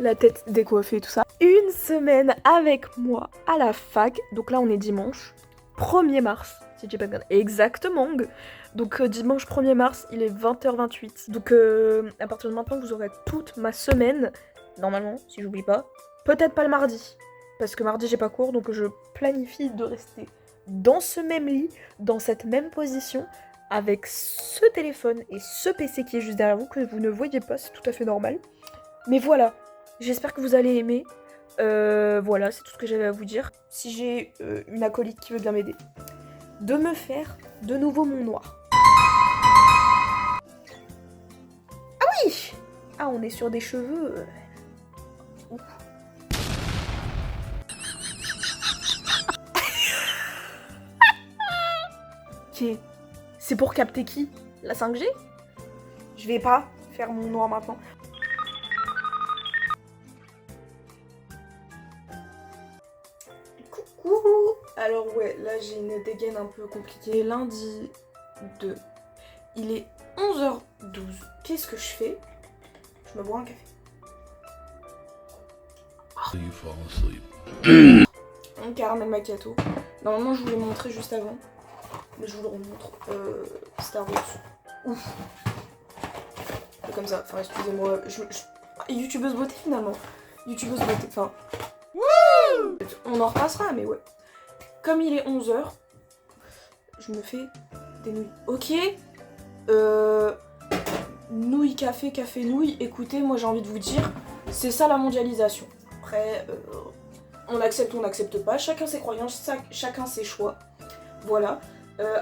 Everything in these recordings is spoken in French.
la tête décoiffée et tout ça. Une semaine avec moi à la fac. Donc là, on est dimanche 1er mars, si je dis pas de conneries. Exactement. Donc dimanche 1er mars, il est 20h28. Donc à partir de maintenant, vous aurez toute ma semaine. Normalement, si j'oublie pas. Peut-être pas le mardi. Parce que mardi, j'ai pas cours. Donc je planifie de rester dans ce même lit, dans cette même position, avec ce téléphone et ce PC qui est juste derrière vous, que vous ne voyez pas, c'est tout à fait normal. Mais voilà, j'espère que vous allez aimer. Voilà, c'est tout ce que j'avais à vous dire. Si j'ai une acolyte qui veut bien m'aider, de me faire de nouveau mon noir. Ah oui! Ah, on est sur des cheveux... Ouf. Ok. C'est pour capter qui? La 5G? Je vais pas faire mon noir maintenant. Coucou! Alors ouais, là j'ai une dégaine un peu compliquée. Lundi 2. Il est 11h12. Qu'est-ce que je fais? Je me bois un café. Un caramel macchiato. Normalement je vous l'ai montré juste avant. Mais je vous le remontre. Star Wars. Ouf. C'est comme ça. Enfin, excusez-moi. Youtubeuse beauté finalement. Youtubeuse beauté. Enfin. Wouh! On en repassera, mais ouais. Comme il est 11h, je me fais des nouilles. Ok. Nouilles, café, café, nouilles. Écoutez, moi j'ai envie de vous dire, c'est ça la mondialisation. Après, on accepte ou on n'accepte pas. Chacun ses croyances, chacun ses choix. Voilà.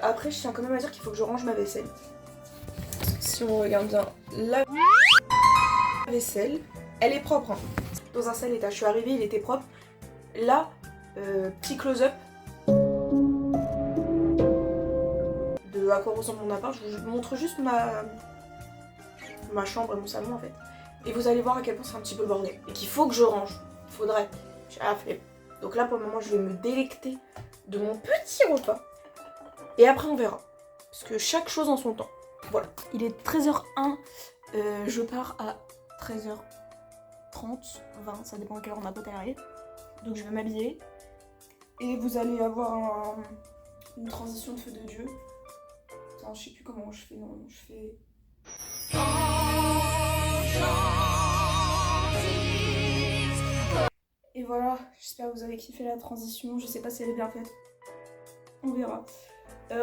Après, je tiens quand même à dire qu'il faut que je range ma vaisselle. Si on regarde bien, la vaisselle, elle est propre. Hein. Dans un sale état. Je suis arrivée, il était propre. Là, petit close-up de à quoi ressemble mon appart. Je vous montre juste ma chambre et mon salon en fait. Et vous allez voir à quel point c'est un petit peu le bordel. Et qu'il faut que je range. Il faudrait. J'ai la flemme. Donc là, pour le moment, je vais me délecter de mon petit repas. Et après on verra, parce que chaque chose en son temps. Voilà, il est 13h01, je pars à 13h30, 20, ça dépend à quelle heure ma pote arrive. Donc je vais m'habiller, et vous allez avoir une transition de feu de Dieu. Attends, je sais plus comment je fais, non, je fais... Et voilà, j'espère que vous avez kiffé la transition, je sais pas si elle est bien faite. On verra.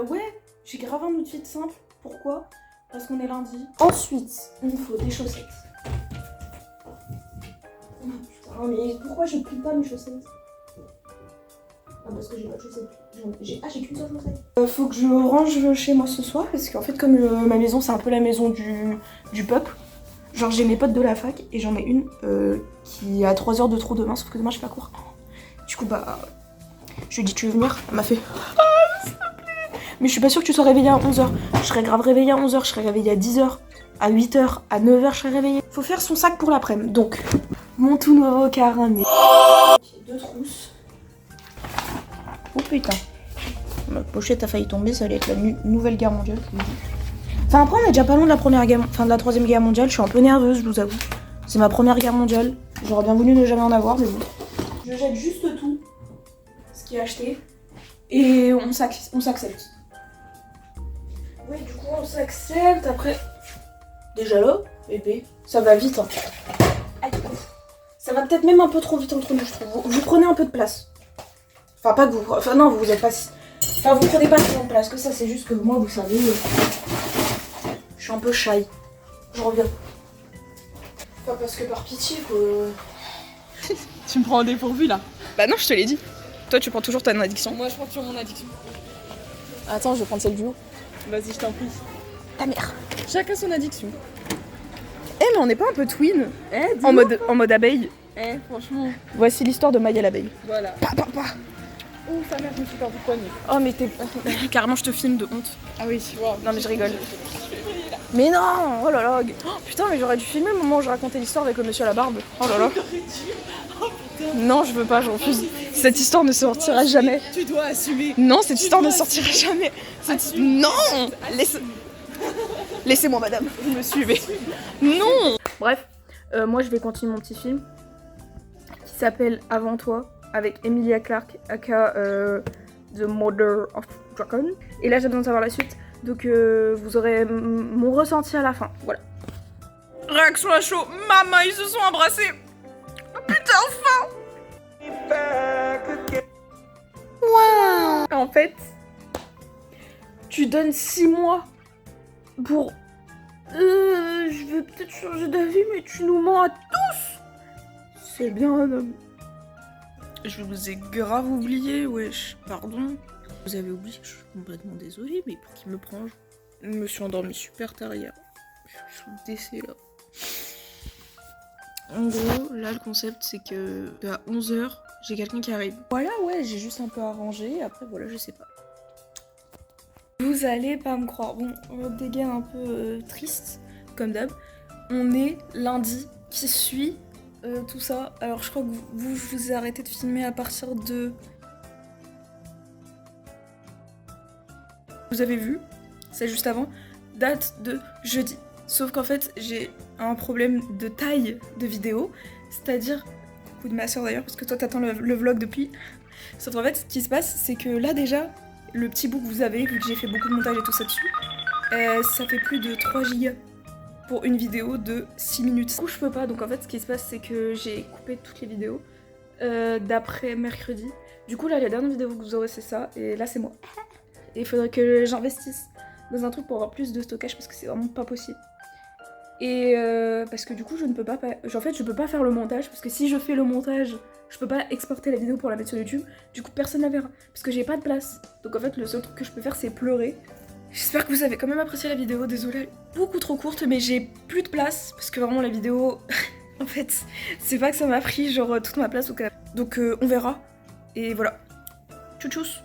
Ouais, j'ai grave un outfit simple. Pourquoi? Parce qu'on est lundi. Ensuite, il me faut des chaussettes. Oh, putain, mais pourquoi je plie pas mes chaussettes? Ah, parce que j'ai pas de chaussettes. J'ai qu'une seule chaussette. Faut que je range chez moi ce soir. Parce qu'en fait, comme ma maison, c'est un peu la maison du peuple. Genre, j'ai mes potes de la fac et j'en ai une qui a 3 heures de trop demain. Sauf que demain, je fais pas cours. Du coup, bah, je lui ai dit, tu veux venir? Elle m'a fait. Mais je suis pas sûre que tu sois réveillée à 11h. Je serais grave réveillée à 11h, je serais réveillée à 10h, à 8h, à 9h, je serais réveillée. Faut faire son sac pour l'après-midi. Donc, mon tout nouveau carnet. Okay, 2 trousses. Oh putain. Ma pochette a failli tomber, ça allait être la nouvelle guerre mondiale. Enfin après on est déjà pas loin de la première guerre, enfin de la 3e guerre mondiale, je suis un peu nerveuse, je vous avoue. C'est ma première guerre mondiale. J'aurais bien voulu ne jamais en avoir, mais bon. Je jette juste tout ce qui est acheté. Et on s'accepte. Oui, du coup, on s'accepte. Après, déjà là, bébé, ça va vite. Hein. Ça va peut-être même un peu trop vite entre nous, je trouve. Vous prenez un peu de place. Enfin, pas que vous. Enfin, non, vous êtes pas. Enfin, vous prenez pas trop de place que ça, c'est juste que moi, vous savez, je suis un peu shy. Je reviens. Enfin, parce que par pitié, quoi. Tu me prends en dépourvu là. Bah, non, je te l'ai dit. Toi, tu prends toujours ta addiction. Moi, je prends toujours mon addiction. Attends, je vais prendre celle du haut. Vas-y, je t'en prie. Ta mère. Chacun son addiction. Eh, mais on n'est pas un peu twin Eh, en mode abeille. Eh, franchement. Voici l'histoire de Maya l'abeille. Voilà. Pa. Ouh, sa mère, je me suis perdu le poignet. Oh, mais t'es. Carrément, je te filme de honte. Ah oui, tu vois. Non, mais je rigole. Mais non! Oh là là! Oh, putain, mais j'aurais dû filmer le moment où je racontais l'histoire avec le monsieur à la barbe. Oh là là! Non, je veux pas, je refuse. Cette histoire ne sortira jamais. Tu dois assumer. Non, cette histoire ne sortira jamais. Non! Laissez-moi, madame. Vous me suivez. Non! Bref, moi je vais continuer mon petit film. s'appelle Avant toi, avec Emilia Clarke, aka The Mother of Dragon. Et là j'ai besoin de savoir la suite, donc vous aurez mon ressenti à la fin, voilà. Réaction à chaud, maman ils se sont embrassés. Putain enfin. Wow. En fait, tu donnes 6 mois pour... je vais peut-être changer d'avis, mais tu nous mens à tous. C'est bien un homme. Je vous ai grave oublié, wesh, pardon. Vous avez oublié, je suis complètement désolée, mais pour qui me prend? Je me suis endormie super tard hier. Je suis décédée là. En gros, là le concept c'est que à 11h, j'ai quelqu'un qui arrive. Voilà, ouais, j'ai juste un peu arrangé, après voilà, je sais pas. Vous allez pas me croire. Bon, votre dégaine un peu triste, comme d'hab. On est lundi qui suit tout ça. Alors je crois que vous arrêtez de filmer à partir de... Vous avez vu, c'est juste avant, date de jeudi. Sauf qu'en fait, j'ai un problème de taille de vidéo, c'est-à-dire, coup de ma soeur d'ailleurs, parce que toi t'attends le vlog depuis. Sauf qu'en fait, ce qui se passe, c'est que là déjà, le petit bout que vous avez, vu que j'ai fait beaucoup de montage et tout ça dessus, ça fait plus de 3 gigas pour une vidéo de 6 minutes. Du coup, je peux pas, donc en fait, ce qui se passe, c'est que j'ai coupé toutes les vidéos d'après mercredi. Du coup, là, la dernière vidéo que vous aurez, c'est ça, et là, c'est moi. Et il faudrait que j'investisse dans un truc pour avoir plus de stockage, parce que c'est vraiment pas possible. Et parce que du coup je ne peux pas, en fait je peux pas faire le montage, parce que si je fais le montage, je peux pas exporter la vidéo pour la mettre sur YouTube, du coup personne la verra, parce que j'ai pas de place. Donc en fait le seul truc que je peux faire c'est pleurer. J'espère que vous avez quand même apprécié la vidéo, désolée, elle est beaucoup trop courte, mais j'ai plus de place, parce que vraiment la vidéo, en fait, c'est pas que ça m'a pris genre toute ma place, donc on verra. Et voilà. Tchou tchous.